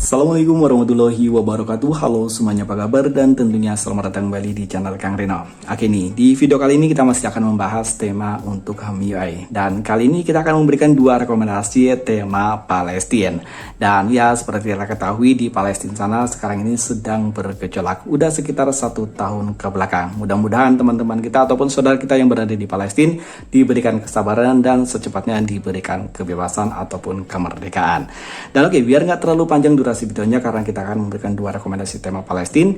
Assalamualaikum warahmatullahi wabarakatuh. Halo semuanya, apa kabar? Dan tentunya selamat datang kembali di channel Kang Reno. Oke nih, di video kali ini kita masih akan membahas tema untuk MIUI. Dan kali ini kita akan memberikan dua rekomendasi tema Palestina. Dan ya, seperti kita ketahui di Palestina sana sekarang ini sedang bergejolak. Udah sekitar 1 tahun ke belakang. Mudah-mudahan teman-teman kita ataupun saudara kita yang berada di Palestina diberikan kesabaran dan secepatnya diberikan kebebasan ataupun kemerdekaan. Dan oke, biar nggak terlalu panjang durasi videonya karena kita akan memberikan dua rekomendasi tema Palestina.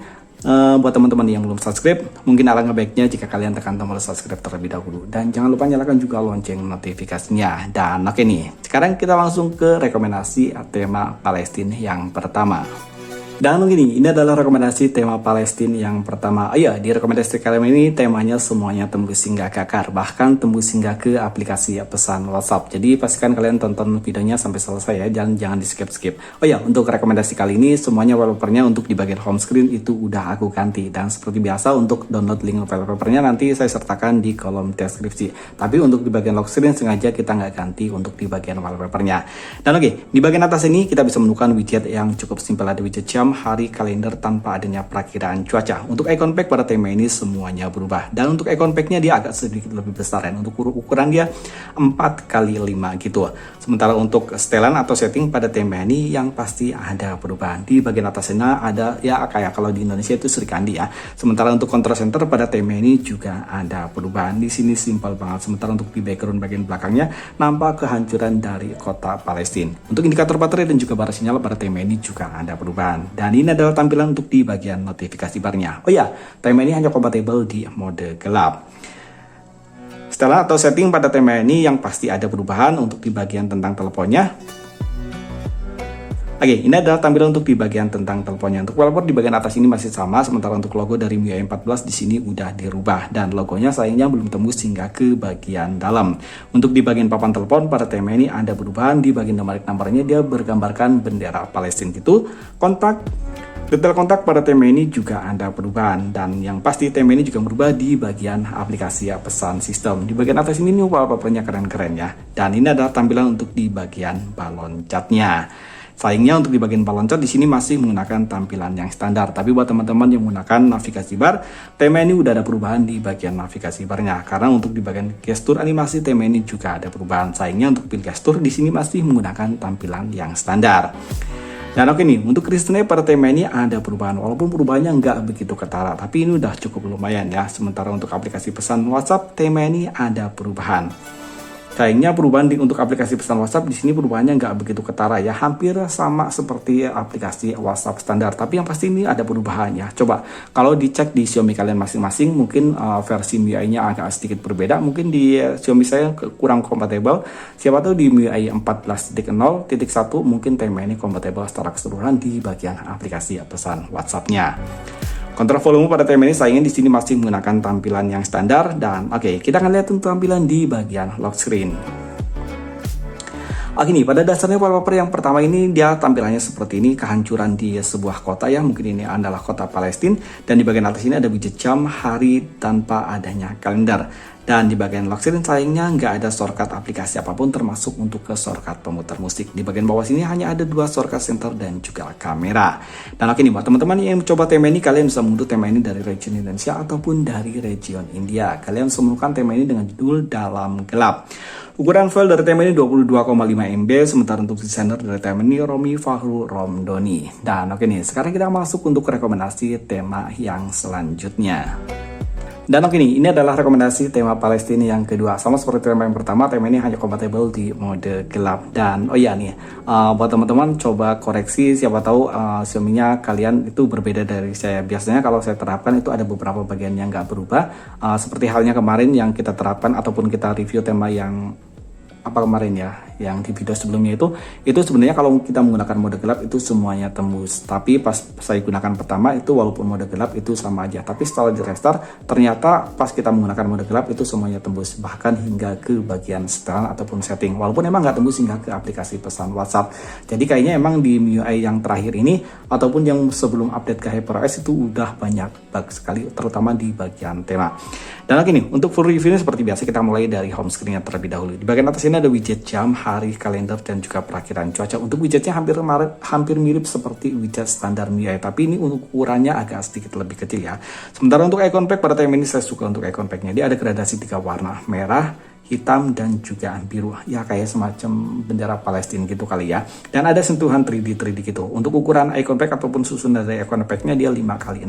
Buat teman-teman yang belum subscribe, mungkin alangkah baiknya jika kalian tekan tombol subscribe terlebih dahulu dan jangan lupa nyalakan juga lonceng notifikasinya. Dan oke nih, sekarang kita langsung ke rekomendasi tema Palestina yang pertama. Dan begini, ini adalah rekomendasi tema Palestina yang pertama. Oh iya, di rekomendasi kali ini temanya semuanya tembus hingga ke akar, bahkan tembus hingga ke aplikasi pesan WhatsApp. Jadi pastikan kalian tonton videonya sampai selesai ya, jangan di skip-skip. Oh iya, untuk rekomendasi kali ini semuanya wallpapernya untuk di bagian home screen itu udah aku ganti. Dan seperti biasa untuk download link wallpapernya nanti saya sertakan di kolom deskripsi. Tapi untuk di bagian lock screen sengaja kita nggak ganti untuk di bagian wallpapernya. Dan oke, di bagian atas ini kita bisa menemukan widget yang cukup simpel, ada widget jam, hari, kalender tanpa adanya perakiraan cuaca. Untuk icon pack pada tema ini semuanya berubah. Dan untuk icon packnya dia agak sedikit lebih besar ya. Untuk ukuran dia 4x5 gitu. Sementara untuk setelan atau setting pada tema ini yang pasti ada perubahan. Di bagian atasnya ada ya kayak kalau di Indonesia itu Sri Kandi ya. Sementara untuk control center pada tema ini juga ada perubahan. Di sini simpel banget. Sementara untuk di background bagian belakangnya nampak kehancuran dari kota Palestina. Untuk indikator baterai dan juga bara sinyal pada tema ini juga ada perubahan. Dan ini adalah tampilan untuk di bagian notifikasi barnya. Oh ya, tema ini hanya kompatibel di mode gelap. Setelah atau setting pada tema ini yang pasti ada perubahan untuk di bagian tentang teleponnya. Oke, ini adalah tampilan untuk di bagian tentang teleponnya. Untuk wallpaper di bagian atas ini masih sama, sementara untuk logo dari MIUI 14 di sini udah dirubah dan logonya sayangnya belum tembus hingga ke bagian dalam. Untuk di bagian papan telepon pada tema ini ada perubahan. Di bagian nomornya dia bergambarkan bendera Palestina gitu. Detail kontak pada tema ini juga ada perubahan, dan yang pasti tema ini juga berubah di bagian aplikasi pesan sistem. Di bagian atas ini wallpapernya keren-keren ya. Dan ini adalah tampilan untuk di bagian balon catnya. Sayangnya untuk di bagian balon cat di sini masih menggunakan tampilan yang standar. Tapi buat teman-teman yang menggunakan navigasi bar, tema ini udah ada perubahan di bagian navigasi barnya. Karena untuk di bagian gestur animasi tema ini juga ada perubahan. Sayangnya untuk pin gestur di sini masih menggunakan tampilan yang standar. Dan oke nih, untuk Kristine pada tema ini ada perubahan, walaupun perubahannya nggak begitu ketara, tapi ini udah cukup lumayan ya. Sementara untuk aplikasi pesan WhatsApp, tema ini ada perubahan. Sayangnya perubahan untuk aplikasi pesan WhatsApp di sini perubahannya nggak begitu ketara ya, hampir sama seperti aplikasi WhatsApp standar. Tapi yang pasti ini ada perubahan ya. Coba kalau dicek di Xiaomi kalian masing-masing, mungkin versi MIUI-nya agak sedikit berbeda. Mungkin di Xiaomi saya kurang kompatibel. Siapa tahu di MIUI 14.0.1 mungkin tema ini kompatibel secara keseluruhan di bagian aplikasi pesan WhatsApp-nya. Kontrol volume pada tema ini sayangnya di sini masih menggunakan tampilan yang standar. Dan oke, kita akan lihat tampilan di bagian lock screen. Oke nih, pada dasarnya wallpaper yang pertama ini dia tampilannya seperti ini, kehancuran di sebuah kota ya, mungkin ini adalah kota Palestina. Dan di bagian atas ini ada widget jam, hari tanpa adanya kalender. Dan di bagian lock screen sayangnya nggak ada shortcut aplikasi apapun termasuk untuk ke shortcut pemutar musik. Di bagian bawah sini hanya ada 2 shortcut center dan juga kamera. Dan oke nih, buat teman-teman yang mencoba tema ini, kalian bisa mengunduh tema ini dari region Indonesia ataupun dari region India. Kalian bisa menemukan tema ini dengan judul Dalam Gelap. Ukuran file dari tema ini 22,5 MB, sementara untuk desainer dari tema ini Romi Fahru Romdoni. Dan oke nih, sekarang kita masuk untuk rekomendasi tema yang selanjutnya. Dan oke nih, ini adalah rekomendasi tema Palestina yang kedua. Sama seperti tema yang pertama, tema ini hanya kompatibel di mode gelap. Dan oh iya nih, buat teman-teman coba koreksi, siapa tahu Xiaomi-nya kalian itu berbeda dari saya. Biasanya kalau saya terapkan itu ada beberapa bagian yang nggak berubah. Seperti halnya kemarin yang kita terapkan ataupun kita review tema yang kemarin ya, yang di video sebelumnya itu sebenarnya kalau kita menggunakan mode gelap itu semuanya tembus. Tapi pas saya gunakan pertama itu walaupun mode gelap itu sama aja. Tapi setelah di restart ternyata pas kita menggunakan mode gelap itu semuanya tembus, bahkan hingga ke bagian setelan ataupun setting. Walaupun emang nggak tembus hingga ke aplikasi pesan WhatsApp. Jadi kayaknya emang di MIUI yang terakhir ini ataupun yang sebelum update ke HyperOS itu udah banyak bug sekali, terutama di bagian tema. Dan oke nih, untuk full reviewnya seperti biasa kita mulai dari home screen-nya terlebih dahulu. Di bagian atas ini ada widget jam, hari, kalender, dan juga perakhiran cuaca. Untuk widgetnya hampir mirip seperti widget standar MIUI, tapi ini untuk ukurannya agak sedikit lebih kecil ya. Sementara untuk icon pack pada tema ini saya suka untuk icon packnya. Dia ada gradasi 3 warna, merah, hitam, dan juga biru. Ya kayak semacam bendera Palestina gitu kali ya. Dan ada sentuhan 3D gitu. Untuk ukuran icon pack ataupun susun dari icon packnya dia 5x6.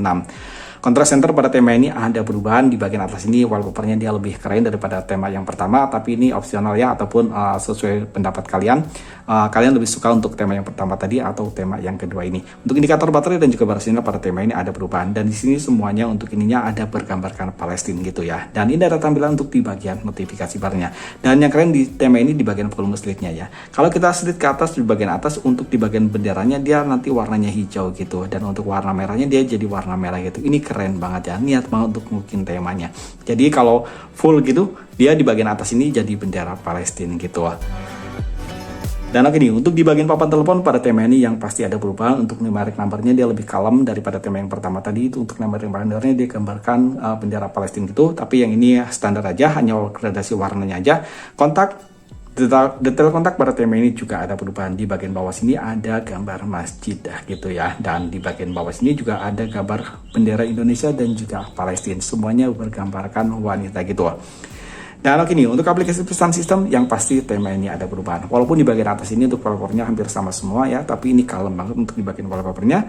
Contrast center pada tema ini ada perubahan. Di bagian atas ini wallpapernya dia lebih keren daripada tema yang pertama, tapi ini opsional ya, ataupun sesuai pendapat kalian. Kalian lebih suka untuk tema yang pertama tadi atau tema yang kedua ini. Untuk indikator baterai dan juga baras sinyal pada tema ini ada perubahan, dan di sini semuanya untuk ininya ada bergambarkan Palestina gitu ya. Dan ini ada tampilan untuk di bagian notifikasi barnya. Dan yang keren di tema ini di bagian volume slitnya ya. Kalau kita slit ke atas, di bagian atas untuk di bagian benderanya dia nanti warnanya hijau gitu, dan untuk warna merahnya dia jadi warna merah gitu. Ini keren banget ya, niat banget untuk mungkin temanya. Jadi kalau full gitu, dia di bagian atas ini jadi bendera Palestina gitu. Dan oke nih, untuk di bagian papan telepon pada tema ini yang pasti ada perubahan. Untuk numeric numbernya dia lebih kalem daripada tema yang pertama tadi. Itu untuk numeric numbernya dia gambarkan bendera Palestina gitu, tapi yang ini standar aja, hanya gradasi warnanya aja. Kontak, detail kontak pada tema ini juga ada perubahan. Di bagian bawah sini ada gambar masjid gitu ya, dan di bagian bawah sini juga ada gambar bendera Indonesia dan juga Palestina, semuanya bergambarkan wanita gitu. Dan oke nih, untuk aplikasi pesan sistem yang pasti tema ini ada perubahan. Walaupun di bagian atas ini untuk wallpapernya hampir sama semua ya, tapi ini kalem banget untuk di bagian wallpapernya.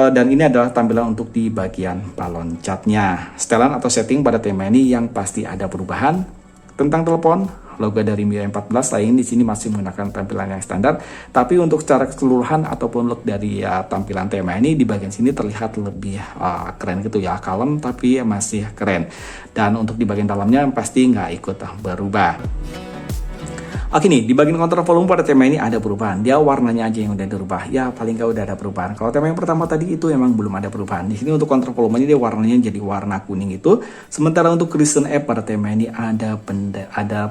Dan ini adalah tampilan untuk di bagian balon catnya. Setelan atau setting pada tema ini yang pasti ada perubahan. Tentang telepon, logo dari MIUI 14 lain di sini masih menggunakan tampilan yang standar, tapi untuk secara keseluruhan ataupun look dari tampilan tema ini di bagian sini terlihat lebih keren gitu ya, kalem tapi masih keren. Dan untuk di bagian dalamnya pasti nggak ikut berubah. Oke nih, di bagian kontrol volume pada tema ini ada perubahan. Dia warnanya aja yang udah dirubah. Ya, paling nggak udah ada perubahan. Kalau tema yang pertama tadi itu emang belum ada perubahan. Di sini untuk kontrol volumenya dia warnanya jadi warna kuning itu. Sementara untuk recent app pada tema ini ada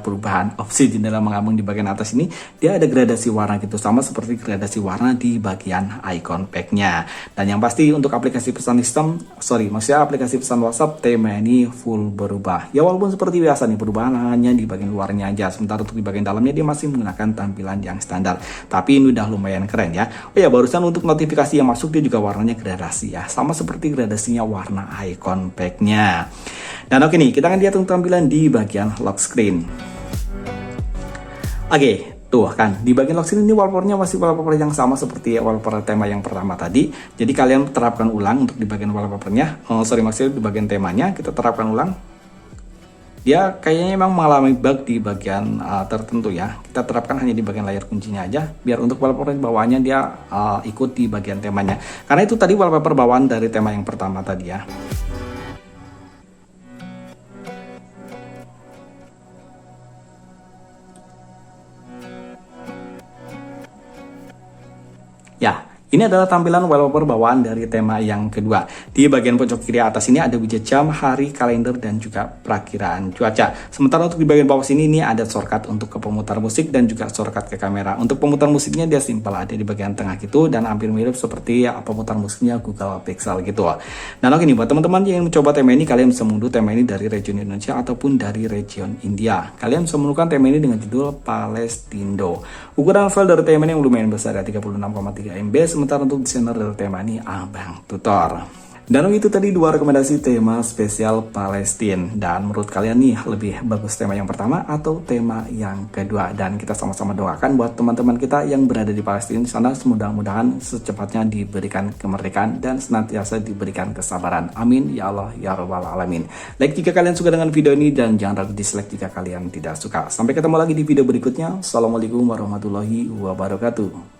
perubahan. Opsi jendela mengambang di bagian atas ini dia ada gradasi warna gitu, sama seperti gradasi warna di bagian icon pack-nya. Dan yang pasti untuk aplikasi pesan sistem, maksudnya aplikasi pesan WhatsApp tema ini full berubah. Ya walaupun seperti biasa nih, perubahan hanya di bagian luarnya aja. Sementara untuk di bagian dalamnya dia masih menggunakan tampilan yang standar, tapi ini udah lumayan keren ya. Oh ya, barusan untuk notifikasi yang masuk dia juga warnanya gradasi ya, sama seperti gradasinya warna icon pack-nya. Dan oke nih, kita akan lihat untuk tampilan di bagian lock screen. Oke, tuh kan di bagian lock screen ini wallpapernya masih wallpaper yang sama seperti wallpaper tema yang pertama tadi. Jadi kalian terapkan ulang untuk di bagian wallpapernya. Maksudnya di bagian temanya kita terapkan ulang. Dia kayaknya memang mengalami bug di bagian tertentu ya. Kita terapkan hanya di bagian layar kuncinya aja, biar untuk wallpaper bawahnya dia ikut di bagian temanya. Karena itu tadi wallpaper bawaan dari tema yang pertama tadi ya. Ya, ini adalah tampilan wallpaper bawaan dari tema yang kedua. Di bagian pojok kiri atas ini ada widget jam, hari, kalender, dan juga perakiraan cuaca. Sementara untuk di bagian bawah sini ini ada shortcut untuk ke pemutar musik dan juga shortcut ke kamera. Untuk pemutar musiknya dia simpel, ada di bagian tengah gitu, dan hampir mirip seperti pemutar musiknya Google Pixel gitu. Dan oke nih, buat teman-teman yang mencoba tema ini, kalian bisa mengunduh tema ini dari region Indonesia ataupun dari region India. Kalian bisa menemukan tema ini dengan judul Palestindo. Ukuran file dari tema ini yang lumayan besar ya, 36,3 MB. Sementara untuk desainer dari tema ini Abang Tutor. Dan itu tadi dua rekomendasi tema spesial Palestina. Dan menurut kalian nih lebih bagus tema yang pertama atau tema yang kedua? Dan kita sama-sama doakan buat teman-teman kita yang berada di Palestina di sana, mudah-mudahan secepatnya diberikan kemerdekaan dan senantiasa diberikan kesabaran. Amin ya Allah ya Rabbal Alamin. Like jika kalian suka dengan video ini dan jangan ragu dislike jika kalian tidak suka. Sampai ketemu lagi di video berikutnya. Assalamualaikum warahmatullahi wabarakatuh.